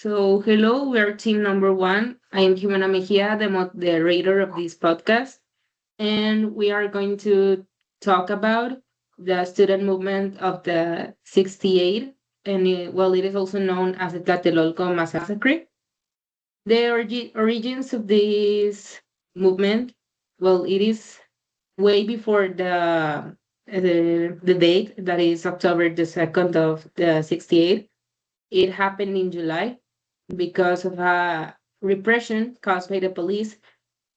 So, hello, we are team number one. I am Jimena Mejia, the moderator of this podcast, and we are going to talk about the student movement of the 68, and it is also known as the Tlatelolco Massacre. The origins of this movement, it is way before the date that is October the 2nd of the 68. It happened in July because of repression caused by the police.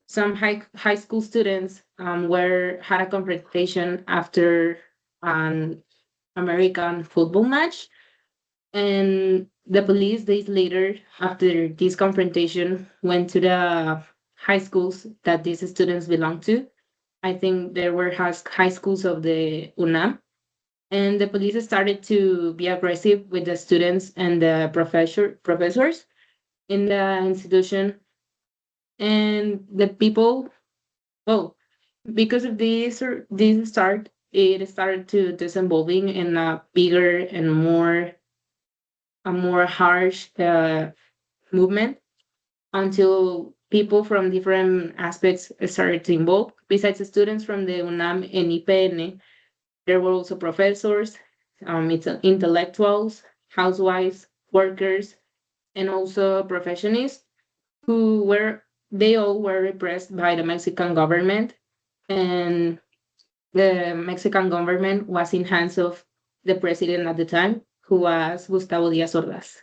Some high school students were had a confrontation after an American football match, and the police days later, after this confrontation, went to the high schools that these students belong to. I think there were high schools of the UNAM, and the police started to be aggressive with the students and the professors in the institution, and the people, well, because of this start, it started to disinvolving in a bigger and more harsh movement, until people from different aspects started to involve. Besides the students from the UNAM and IPN, there were also professors, it's intellectuals, housewives, workers, and also professionists who were they all were repressed by the Mexican government, and the Mexican government was in hands of the president at the time, who was Gustavo Díaz Ordaz.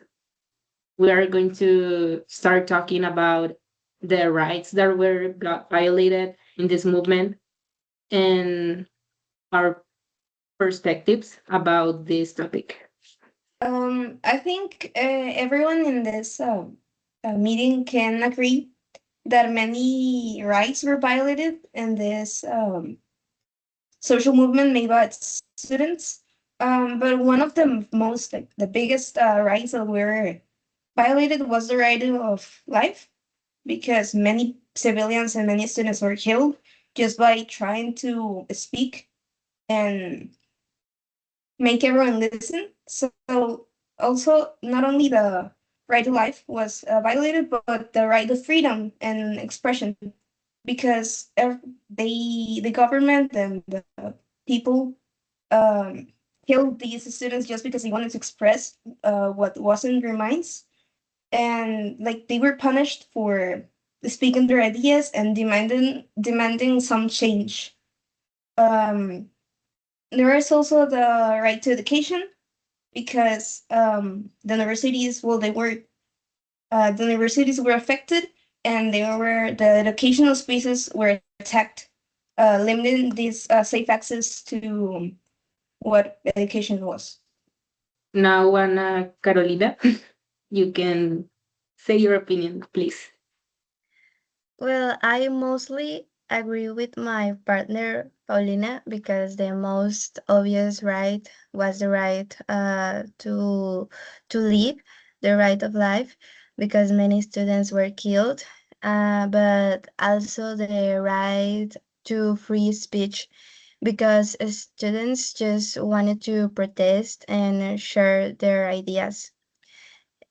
We are going to start talking about the rights that were got violated in this movement and our perspectives about this topic. I think everyone in this meeting can agree that many rights were violated in this social movement made by students. But one of the most, like, the biggest rights that were violated was the right of life, because many civilians and many students were killed just by trying to speak and make everyone listen. So also, not only the right to life was violated, but the right to freedom and expression, because the government and the people um, killed these students just because they wanted to express what was in their minds, and like they were punished for speaking their ideas and demanding some change. Um, there is also the right to education, because the universities, well, the universities were affected, and the educational spaces were attacked, limiting this safe access to what education was. Now, Ana Carolina, you can say your opinion, please. Well, I mostly agree with my partner Paulina because the most obvious right was the right to live, the right of life, because many students were killed, but also the right to free speech because students just wanted to protest and share their ideas.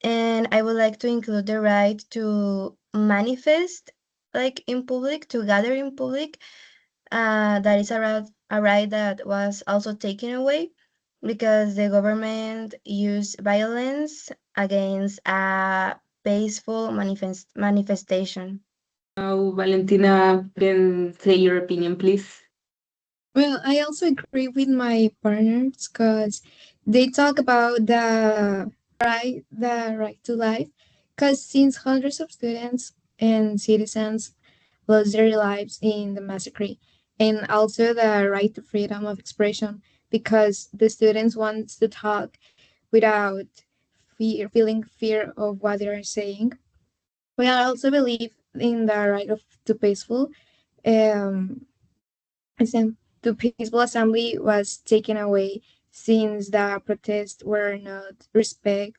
And I would like to include the right to manifest, like in public, to gather in public. That is a right that was also taken away because the government used violence against a peaceful manifestation. Now, Valentina, can say your opinion, please. Well, I also agree with my partners because they talk about the right to life. Because since hundreds of students and citizens lost their lives in the massacre, and also the right to freedom of expression, because the students want to talk without feeling fear of what they are saying. We also believe in the right of to peaceful um, the peaceful assembly was taken away since the protests were not respected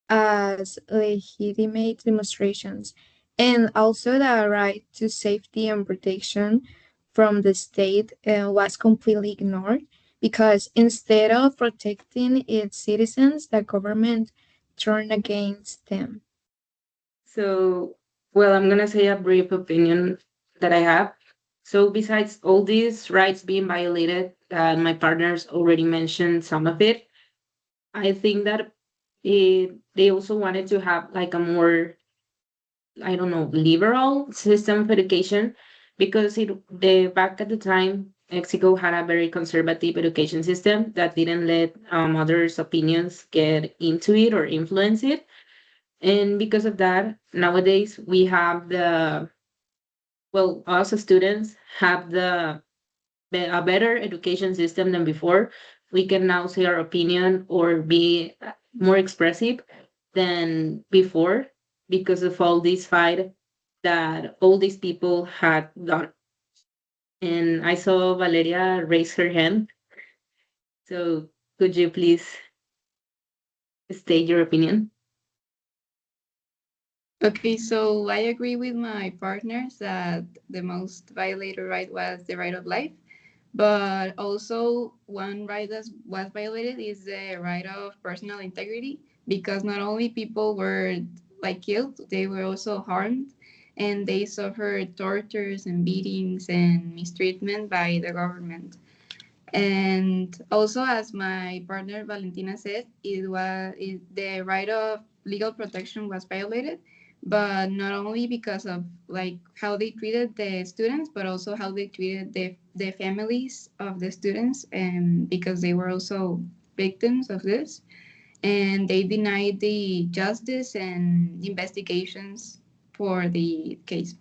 as legitimate demonstrations, and also the right to safety and protection from the state was completely ignored because instead of protecting its citizens, the government turn against them. So, well, I'm gonna say a brief opinion that I have. So, besides all these rights being violated, my partners already mentioned some of it. I think that they also wanted to have like a more, I don't know, liberal system of education because the back at the time Mexico had a very conservative education system that didn't let others' opinions get into it or influence it. And because of that, nowadays we have us as students have a better education system than before. We can now say our opinion or be more expressive than before because of all this fight that all these people had done. And I saw Valeria raise her hand. So could you please state your opinion? Okay, so I agree with my partners that the most violated right was the right of life. But also, one right that was violated is the right of personal integrity because not only people were like killed, they were also harmed and they suffered tortures and beatings and mistreatment by the government. And also, as my partner Valentina said, the right of legal protection was violated, but not only because of like how they treated the students, but also how they treated the families of the students, and because they were also victims of this, and they denied the justice and investigations for the case.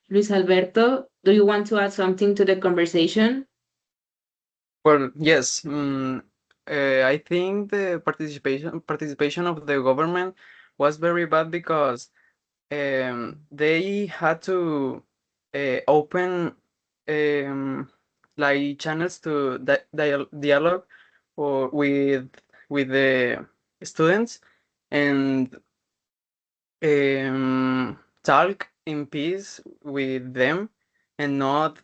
Luis Alberto, do you want to add something to the conversation? Well, yes. I think the participation of the government was very bad because they had to open um, like channels to dialogue or with the students and talk in peace with them and not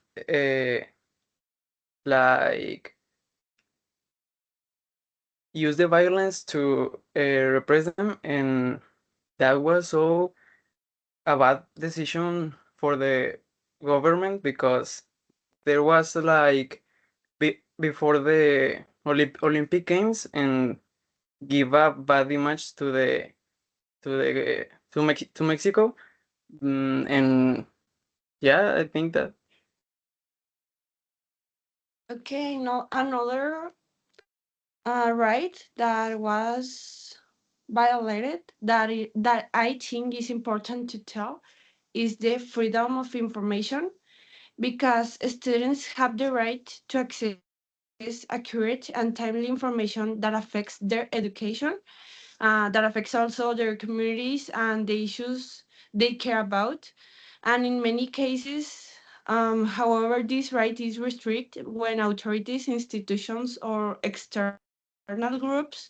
like use the violence to repress them, and that was so a bad decision for the government because there was like before the Olympic Games and give a bad image to to Mexico. And yeah, I think that. Okay, no, another right that was violated that I think is important to tell is the freedom of information because students have the right to access accurate and timely information that affects their education, that affects also their communities and the issues they care about. And in many cases, however, this right is restricted when authorities, institutions, or external groups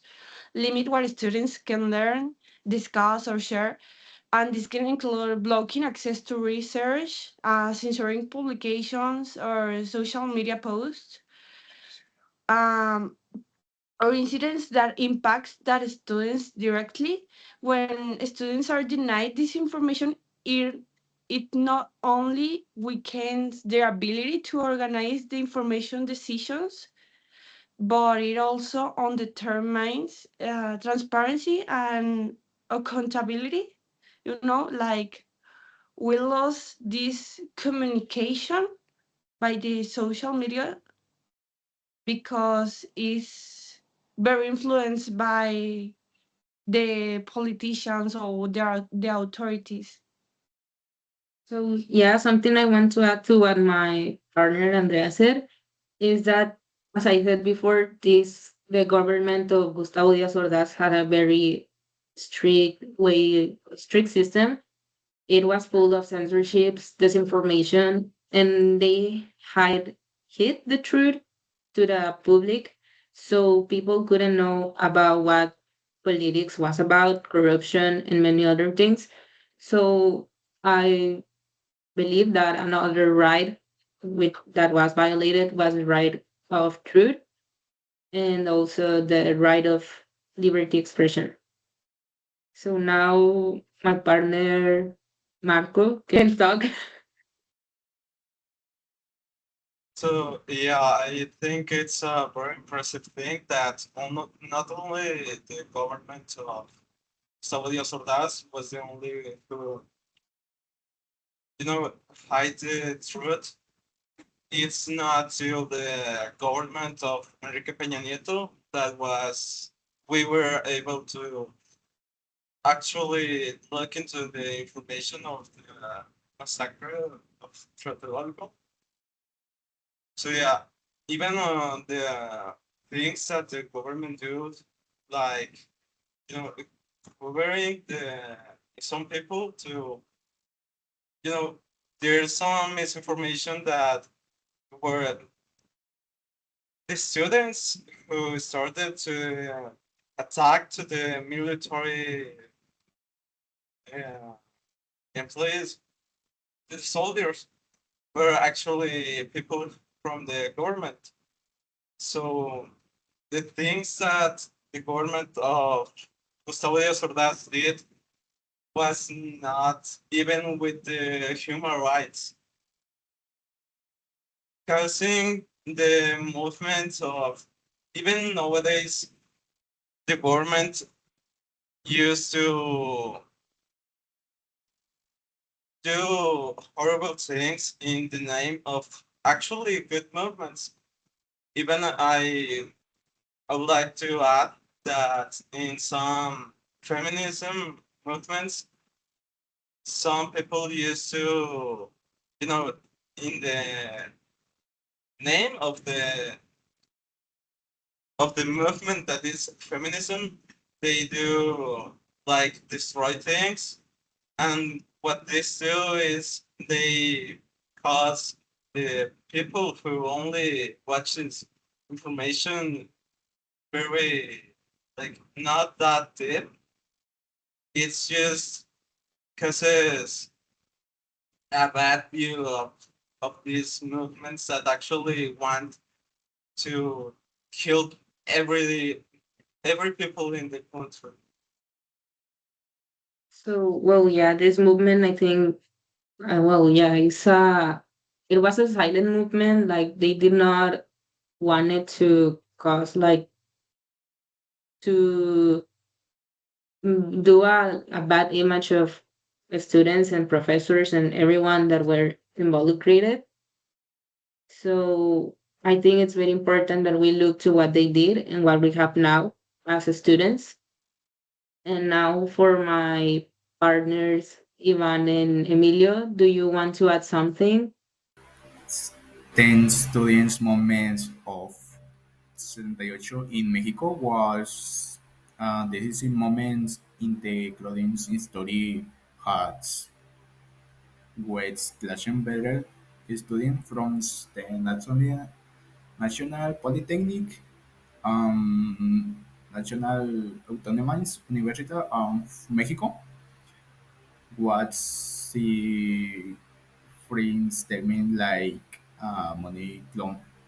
limit what students can learn, discuss, or share. And this can include blocking access to research, censoring publications or social media posts, um, or incidents that impacts that students directly. When students are denied this information, it, it not only weakens their ability to organize the information decisions, but it also undermines transparency and accountability. You know, like we lost this communication by the social media because it's very influenced by the politicians or the authorities. So yeah, something I want to add to what my partner Andrea said is that, as I said before, the government of Gustavo Díaz Ordaz had a very strict system. It was full of censorships, disinformation, and they hid the truth to the public, so people couldn't know about what politics was about, corruption, and many other things. So I believe that another right that was violated was the right of truth and also the right of liberty expression. So now my partner Marco can talk. So yeah, I think it's a very impressive thing that not only the government of Estados Unidos was the only who hide the truth. It's not till the government of Enrique Peña Nieto that was we were able to actually look into the information of the massacre of Tlatelolco. So yeah, even the things that the government do, like you know, covering the some people to you know, there's some misinformation that were the students who started to attack to the military uh, employees, the soldiers, were actually people from the government. So the things that the government of Gustavo Díaz Ordaz did was not even with the human rights, causing the movement of even nowadays the government used to do horrible things in the name of actually good movements. Even I would like to add that in some feminism movements, some people used to, you know, in the name of the movement that is feminism, they do like destroy things, and what this do is they cause the people who only watch this information very like not that deep. It's just causes a bad view of these movements that actually want to kill every every people in the country. So well, yeah, this movement I think well, yeah, it was a silent movement. Like they did not want it to cause like to do a bad image of students and professors and everyone that were involucrated. So I think it's very important that we look to what they did and what we have now as students. And now for my partners, Ivan and Emilio, do you want to add something? 10 students moments of 78 in Mexico was decisive moments in the Claudine history has with Glashenberger, student from the National Polytechnic, National Autonomous University of Mexico, what's the free statement like money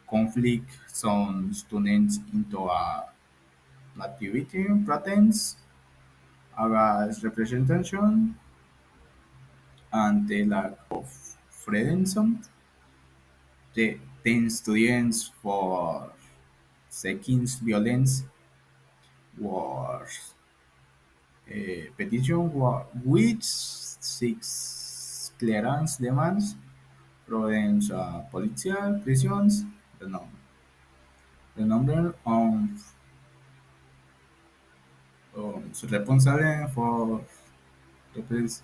conflict some students into a nativity patterns as representation and the lack of freedom. The 10 students for seeking violence was a petition which seeks clearance demands from policial prisons. The, num- the number of responsible repres-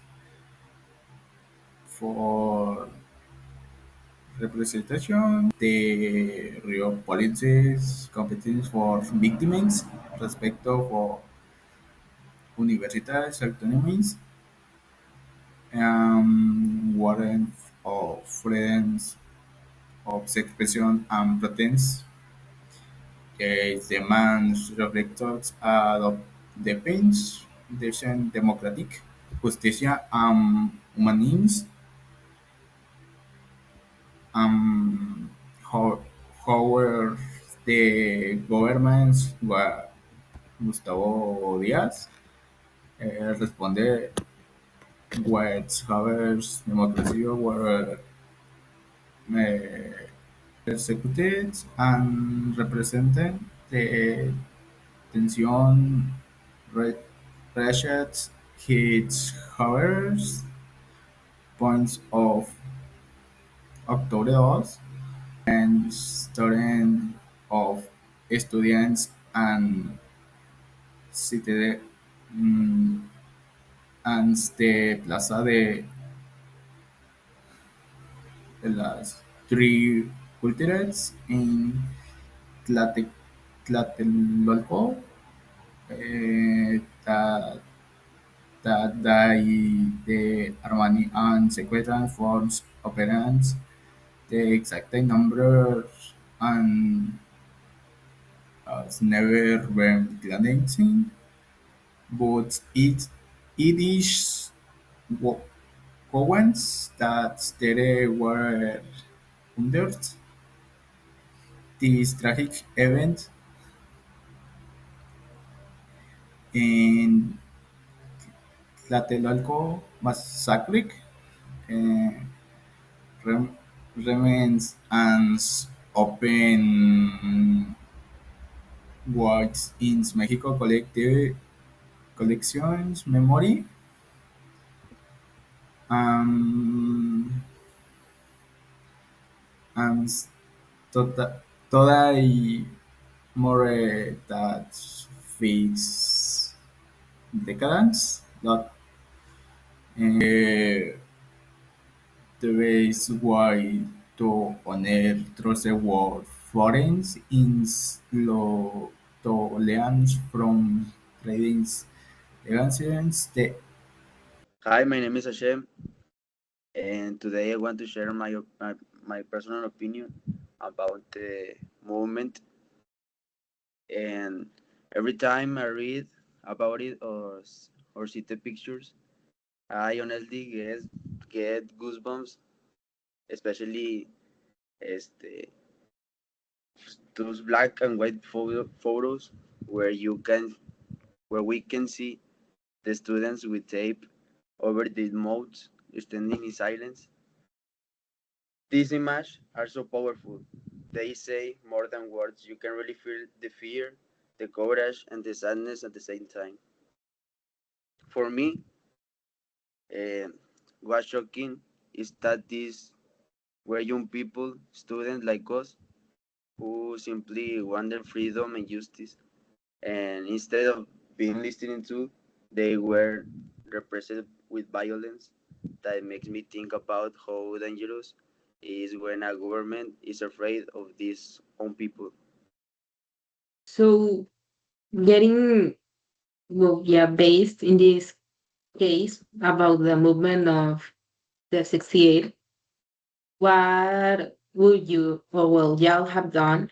for representation, the real policies, competence for victims, respect for universities, autonomies, warrant of freedoms of expression and protest, demands reflectors of defense, decision democratic, justicia humanism, how, however the governments were Gustavo Díaz, responde words havers democracy were uh, persecuted and represented the tension re- reached his havers points of October and student of students and city mm, and the plaza de las three cultures in Tlate, Tlatelolco that the Armani and Sequestran forms operants the exact numbers and has never been glancing, but it is Coens that there were under this tragic event in Tlatelolco massacre uh, rem- remains and open works in Mexico collective collections memory um, and toda y more that fits decadence that uh, there is why to honor through the word Florence in lo to learn from trading's elections the Hi, my name is Hashem, and today I want to share my personal opinion about the movement. And every time I read about it or see the pictures, I honestly get goosebumps, especially este, those black and white photos where you can where we can see the students with tape over the mouths standing in silence. These images are so powerful. They say more than words. You can really feel the fear, the courage, and the sadness at the same time. For me, uh, what's shocking is that these were young people, students like us, who simply wanted freedom and justice. And instead of being listened to, they were repressed with violence. That makes me think about how dangerous it is when a government is afraid of these own people. So getting, well, yeah, based in this case about the movement of the 68, what would you, or well, y'all have done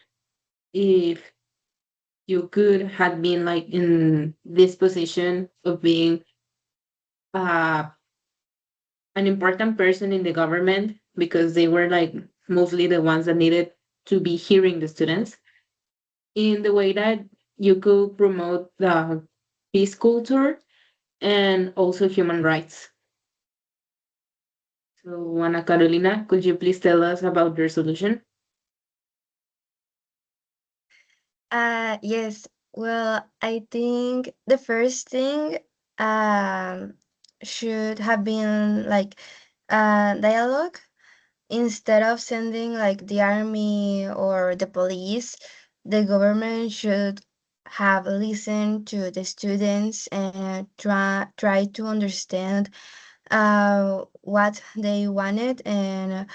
if you could have been like in this position of being uh, an important person in the government because they were like mostly the ones that needed to be hearing the students in the way that you could promote the peace culture and also human rights. So, Ana Carolina, could you please tell us about your solution? Yes. Well, I think the first thing um should have been like dialogue instead of sending like the army or the police. The government should have listened to the students and try to understand what they wanted and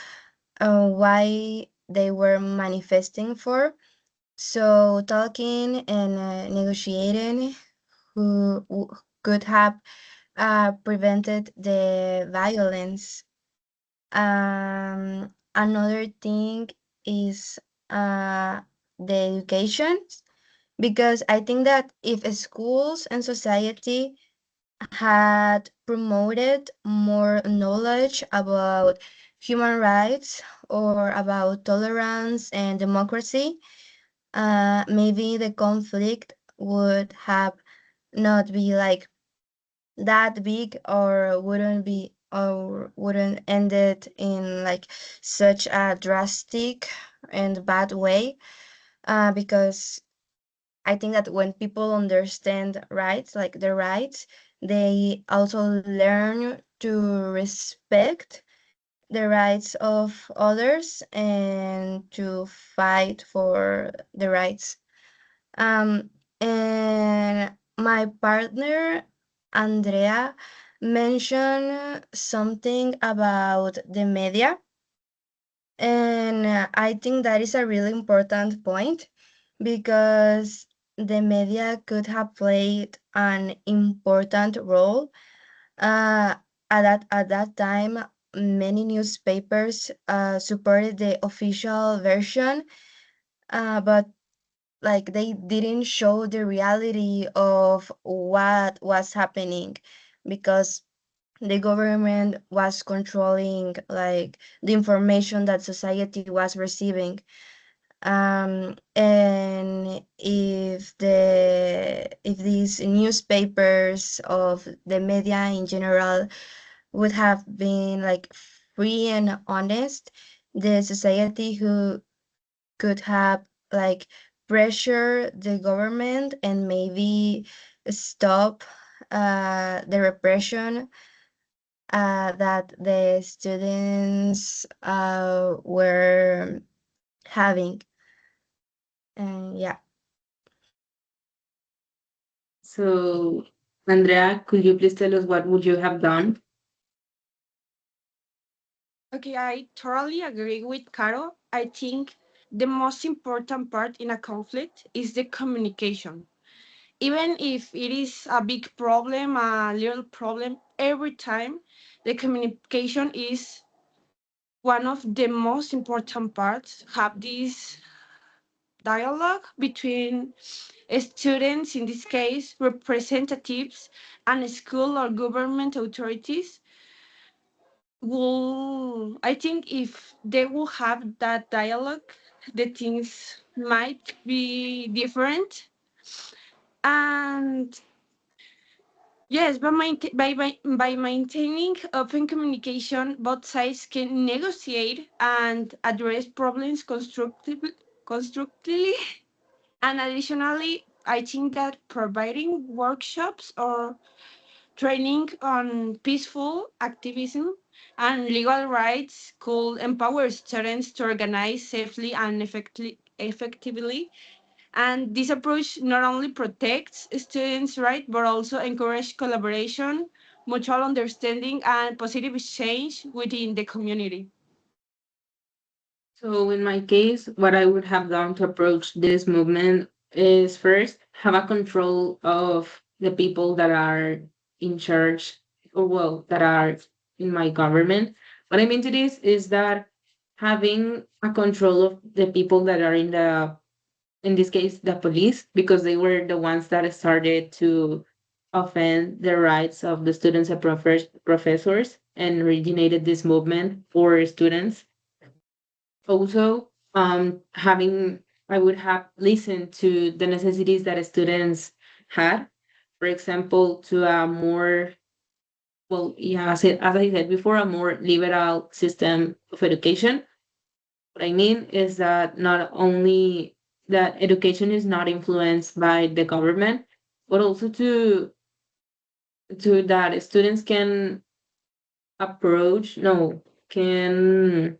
why they were manifesting for. So talking and negotiating who could have prevented the violence. Another thing is the education, because I think that if schools and society had promoted more knowledge about human rights or about tolerance and democracy, maybe the conflict would have not be like that big, or wouldn't end it in like such a drastic and bad way, because I think that when people understand rights, like the rights, they also learn to respect the rights of others and to fight for the rights. Um, and my partner, Andrea, mentioned something about the media. And I think that is a really important point, because the media could have played an important role. At that time, many newspapers supported the official version, but like they didn't show the reality of what was happening, because the government was controlling like the information that society was receiving. And if these newspapers of the media in general would have been like free and honest, the society who could have like pressure the government and maybe stop the repression that the students were having. And yeah. So, Andrea, could you please tell us what would you have done? Okay, I totally agree with Caro. I think the most important part in a conflict is the communication. Even if it is a big problem, a little problem, every time the communication is one of the most important parts. Have this dialogue between students, in this case, representatives, and school or government authorities will, I think if they will have that dialogue, the things might be different. And yes, by maintaining open communication, both sides can negotiate and address problems constructively. And additionally, I think that providing workshops or training on peaceful activism and legal rights could empower students to organize safely and effectively. And this approach not only protects students' rights, but also encourage collaboration, mutual understanding, and positive change within the community. So, in my case, what I would have done to approach this movement is first have a control of the people that are in charge, or well, that are in my government. What I mean to this is that having a control of the people that are in this case, the police, because they were the ones that started to offend the rights of the students and professors and originated this movement for students. Also, having I would have listened to the necessities that students had. For example, to a more, well, yeah, as I said before, a more liberal system of education. What I mean is that not only that education is not influenced by the government, but also to that students can approach, no, can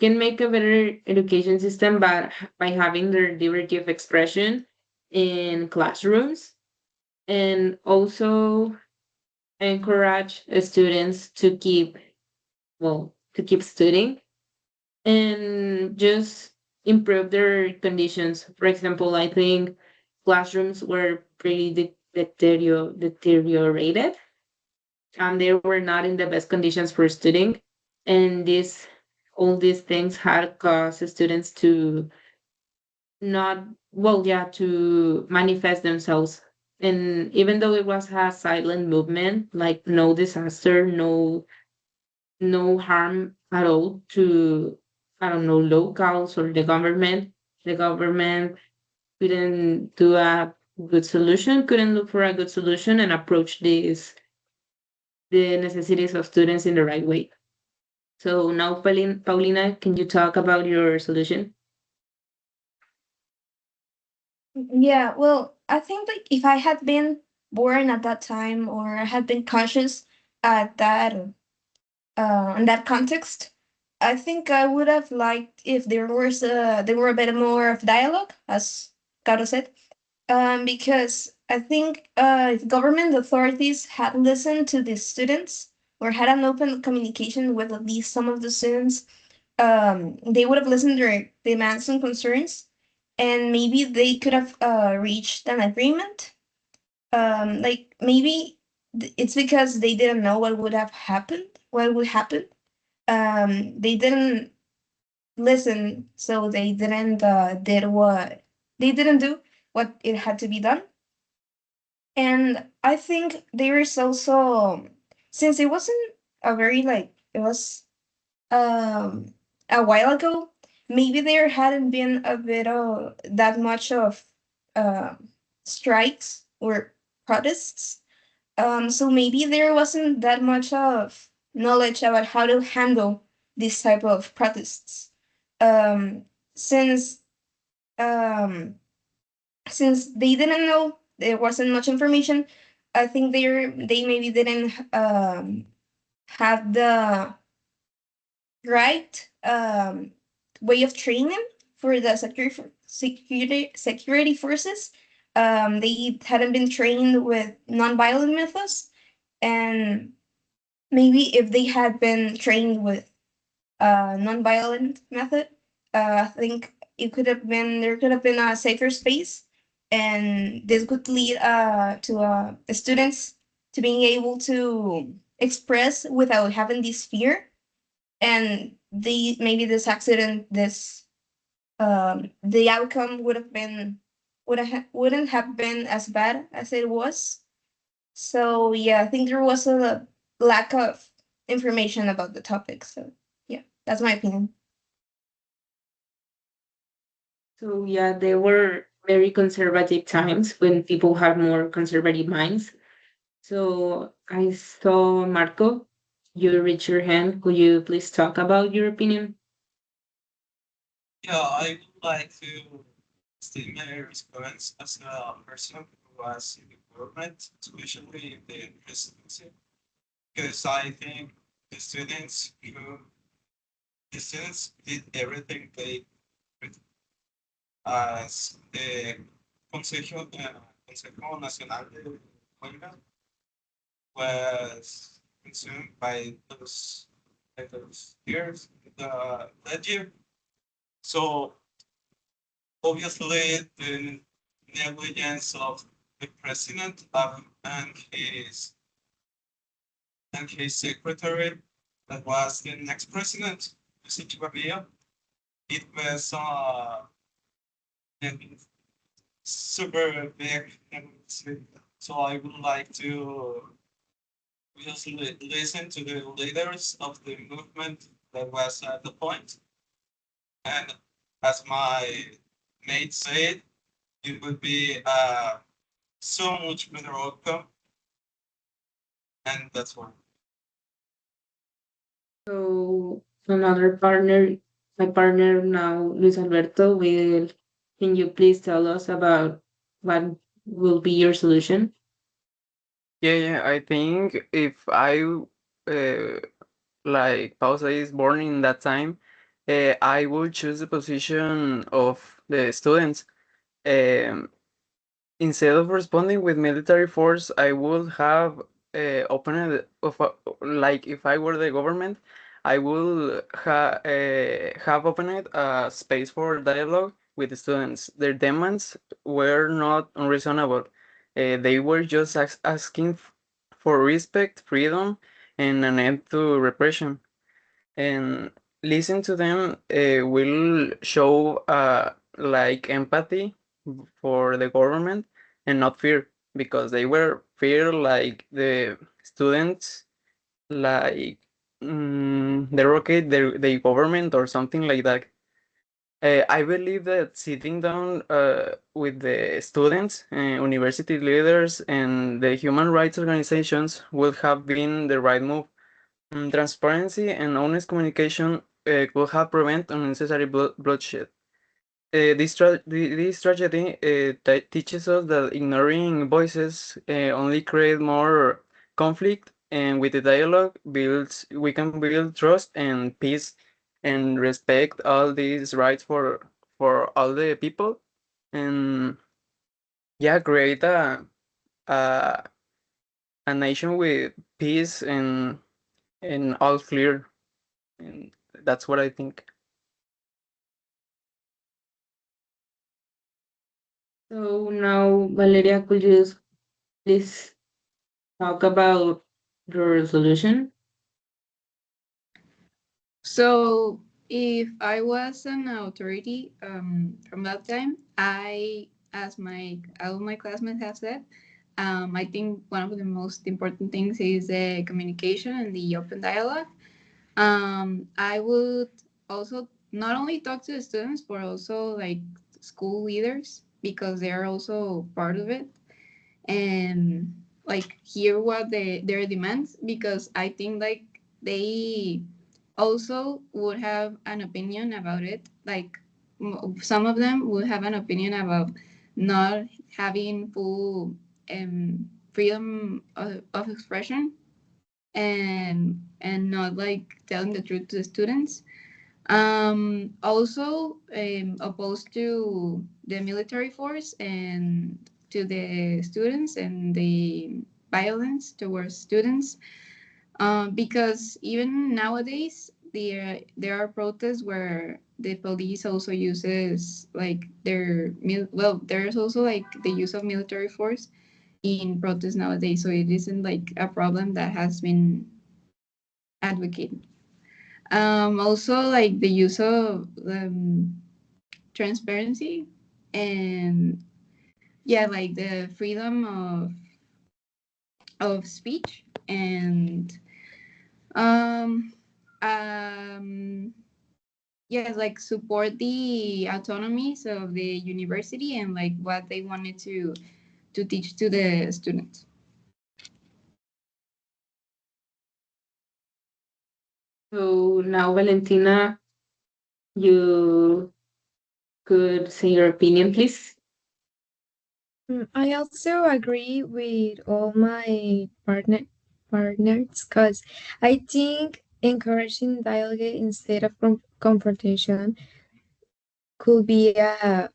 make a better education system by having their liberty of expression in classrooms, and also encourage students to keep studying and just improve their conditions. For example, I think classrooms were pretty deteriorated, and they were not in the best conditions for studying. And all these things had caused students to not, well, yeah, to manifest themselves. And even though it was a silent movement, like no disaster, no harm at all to, I don't know, locals or the government. The government couldn't do a good solution, couldn't look for a good solution and approach the necessities of students in the right way. So now, Paulina, can you talk about your solution? Yeah, well, I think like if I had been born at that time or I had been conscious at that in that context, I think I would have liked if there were a bit more of dialogue, as Caro said, because I think if government authorities had listened to the students or had an open communication with at least some of the students, they would have listened to their demands and concerns, and maybe they could have reached an agreement. Like maybe it's because they didn't know what would have happened, what would happen. They didn't listen, so they didn't do what it had to be done. And I think there is also, since it wasn't a very like it was um a while ago, maybe there hadn't been a bit of that much of uh, strikes or protests. So maybe there wasn't that much of knowledge about how to handle this type of protests. Um, since um, since they didn't know, there wasn't much information. I think they maybe didn't have the right way of training for the security forces. They hadn't been trained with non-violent methods, and maybe if they had been trained with a non-violent method, I think there could have been a safer space, and this could lead to the students to being able to express without having this fear, and maybe this accident this the outcome wouldn't have been as bad as it was. So yeah, I think there was a lack of information about the topic. So yeah, that's my opinion. So yeah, there were very conservative times when people had more conservative minds. So I saw Marco, you raised your hand. Could you please talk about your opinion? Yeah, I would like to state my response as a person who was in the government, especially in the presidency, because I think the students who the students did everything they could as the Consejo Nacional de Huelga was consumed by those years, that year. So obviously the negligence of the president and his secretary, that was the next president, Luis Echeverria, it was super big. So I would like to just listen to the leaders of the movement that was at the point. And as my mate said, it would be so much better outcome. And that's why. So another partner, my partner now, Luis Alberto, will can you please tell us about what will be your solution? Yeah, I think if I like Pausa is born in that time, I would choose the position of the students. Um, Instead of responding with military force, I would have opened like if I were the government, I would have opened a space for dialogue with the students. Their demands were not unreasonable. They were just asking for respect, freedom, and an end to repression. And listen to them will show like empathy for the government and not fear, because they were fear like the students like derogate the government or something like that. I believe that sitting down with the students, university leaders, and the human rights organizations would have been the right move. Transparency and honest communication could have prevented unnecessary bloodshed. This tragedy teaches us that ignoring voices only create more conflict, and with the dialogue, we can build trust and peace and respect all these rights for all the people, and yeah, create a, a nation with peace and all clear, and that's what I think. So now, Valeria, could you please talk about the resolution? So if I was an authority from that time, I, as my all my classmates have said, I think one of the most important things is the communication and the open dialogue. I would also not only talk to the students, but also like school leaders because they are also part of it, and like hear what their demands, because I think like they also would have an opinion about it. Like some of them would have an opinion about not having full freedom of expression, and not like telling the truth to the students. Also, opposed to the military force and to the students and the violence towards students, because even nowadays there are protests where the police also uses like well, there's also like the use of military force in protests nowadays, so it isn't like a problem that has been advocated. Also, like the use of transparency, and yeah, like the freedom of speech, and um, um, yeah, like support the autonomies of the university and like what they wanted to teach to the students. So now, Valentina, you could say your opinion, please. I also agree with all my partners because I think encouraging dialogue instead of confrontation could be a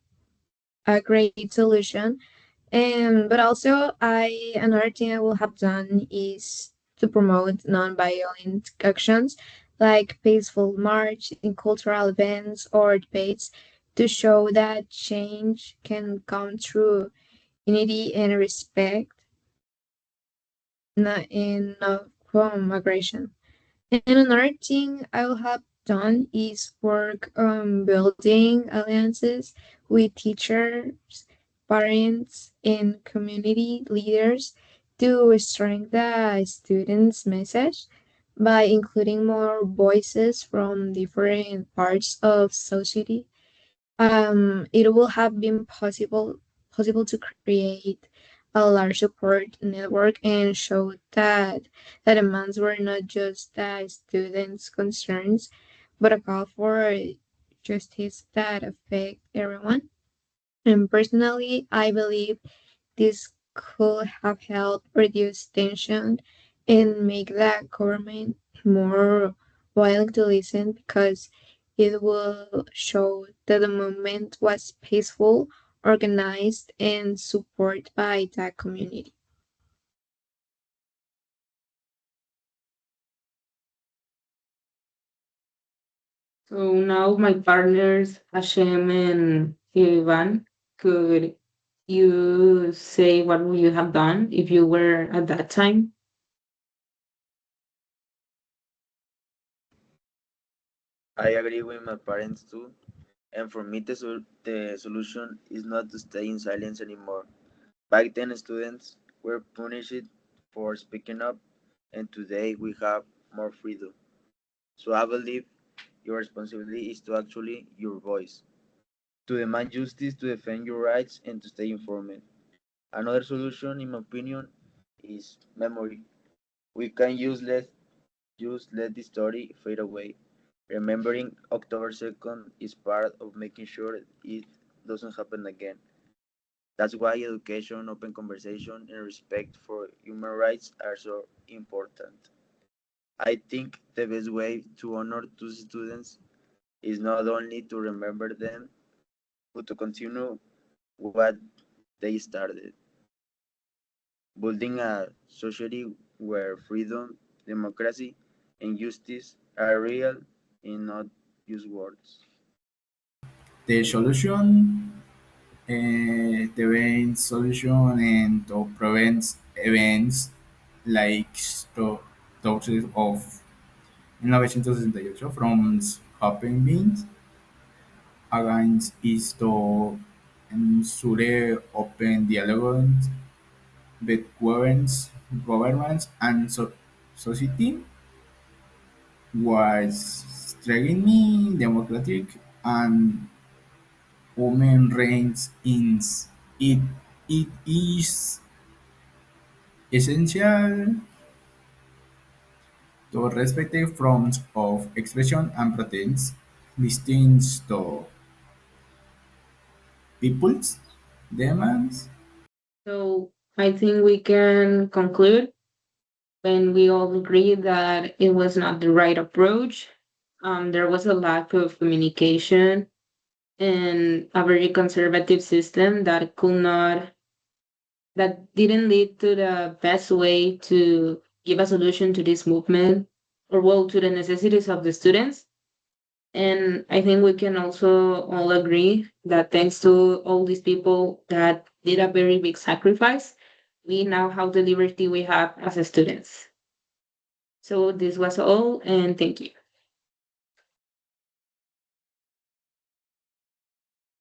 great solution. And but also, another thing I will have done is to promote non-violent actions like peaceful march in cultural events or debates to show that change can come through unity and respect, not from aggression. And another thing I will have done is work on building alliances with teachers, parents, and community leaders to strengthen the students' message by including more voices from different parts of society. It will have been possible to create a large support network and show that the demands were not just the students' concerns, but a call for justice that affect everyone. And personally, I believe this could have helped reduce tension and make the government more willing to listen because it will show that the movement was peaceful, organized, and supported by the community. So now my partners, Hashem and Ivan, could you say what would you have done if you were at that time? I agree with my parents too. And for me, the solution is not to stay in silence anymore. Back then, students were punished for speaking up, and today we have more freedom. So I believe your responsibility is to actually your voice. to demand justice, to defend your rights, and to stay informed. Another solution, in my opinion, is memory. We can just let the story fade away. Remembering October 2nd is part of making sure it doesn't happen again. That's why education, open conversation, and respect for human rights are so important. I think the best way to honor those students is not only to remember them, but to continue what they started, building a society where freedom, democracy, and justice are real and not just words. The solution, the main solution, and to prevent events like those of 1968 from happening against is to ensure open dialogue with governments and society was strengthening democratic and women rights in it. It is essential to respect the freedoms of expression and protest listings to people's demands. So I think we can conclude when we all agree that it was not the right approach. There was a lack of communication and a very conservative system that didn't lead to the best way to give a solution to this movement or well to the necessities of the students. And I think we can also all agree that thanks to all these people that did a very big sacrifice, we now have the liberty we have as students. So this was all, and thank you.